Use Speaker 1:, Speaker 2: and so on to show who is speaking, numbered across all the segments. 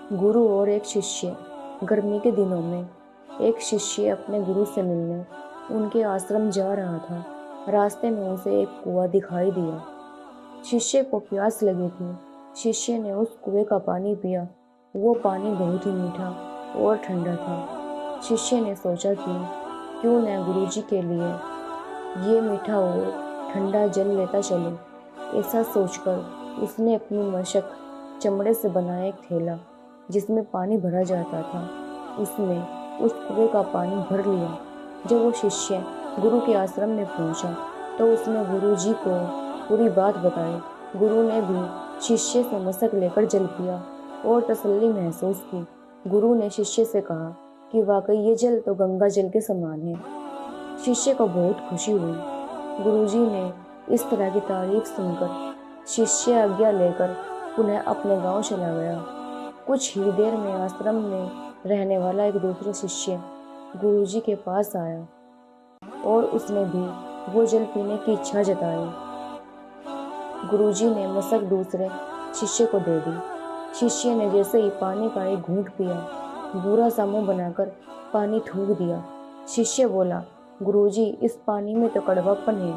Speaker 1: गुरु और एक शिष्य। गर्मी के दिनों में एक शिष्य अपने गुरु से मिलने उनके आश्रम जा रहा था। रास्ते में उसे एक कुआं दिखाई दिया। शिष्य को प्यास लगी थी। शिष्य ने उस कुएं का पानी पिया। वो पानी बहुत ही मीठा और ठंडा था। शिष्य ने सोचा कि क्यों न गुरुजी के लिए ये मीठा और ठंडा जल लेता चले। ऐसा सोचकर उसने अपनी मशक चमड़े से बनाया एक थैला जिसमें पानी भरा जाता था, उसमें उस कुएं का पानी भर लिया। जब वो शिष्य गुरु के आश्रम में पहुंचा तो उसने गुरु जी को पूरी बात बताई। गुरु ने भी शिष्य से मशक लेकर जल पिया और तसल्ली महसूस की। गुरु ने शिष्य से कहा कि वाकई ये जल तो गंगा जल के समान है। शिष्य को बहुत खुशी हुई। गुरुजी ने इस तरह की तारीफ सुनकर शिष्य आज्ञा लेकर पुनः अपने गांव चला गया। कुछ ही देर में आश्रम में रहने वाला एक दूसरा शिष्य गुरुजी के पास आया और उसने भी वो जल पीने की इच्छा जताई। गुरुजी ने मशक दूसरे शिष्य को दे दी। शिष्य ने जैसे ही पानी का एक घूंट पिया, बुरा सा मुंह बनाकर पानी थूक दिया। शिष्य बोला, गुरुजी, इस पानी में तो कड़वापन है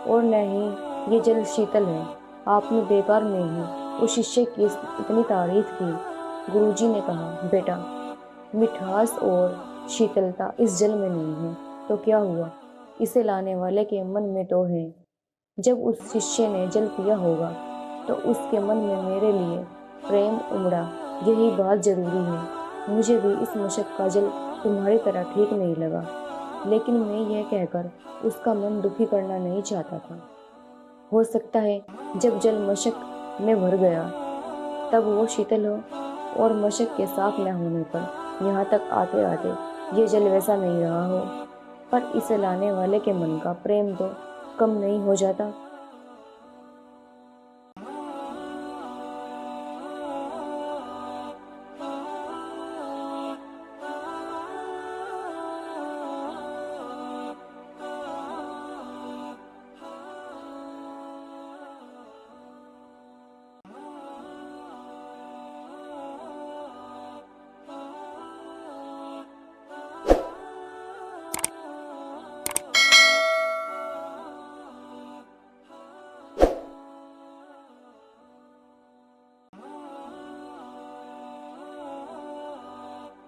Speaker 1: और न ही ये जल शीतल है। आपने बेकार में ही उस शिष्य की इतनी तारीफ की। गुरुजी ने कहा, बेटा, मिठास और शीतलता इस जल में नहीं है तो क्या हुआ, इसे लाने वाले के मन में तो है। जब उस शिष्य ने जल पिया होगा तो उसके मन में मेरे लिए प्रेम उमड़ा। यही बात जरूरी है। मुझे भी इस मशक का जल तुम्हारी तरह ठीक नहीं लगा, लेकिन मैं यह कहकर उसका मन दुखी करना नहीं चाहता था। हो सकता है जब जल मशक में भर गया तब वो शीतल हो और मशक के साफ न होने पर यहाँ तक आते आते ये जल वैसा नहीं रहा हो, पर इसे लाने वाले के मन का प्रेम तो कम नहीं हो जाता।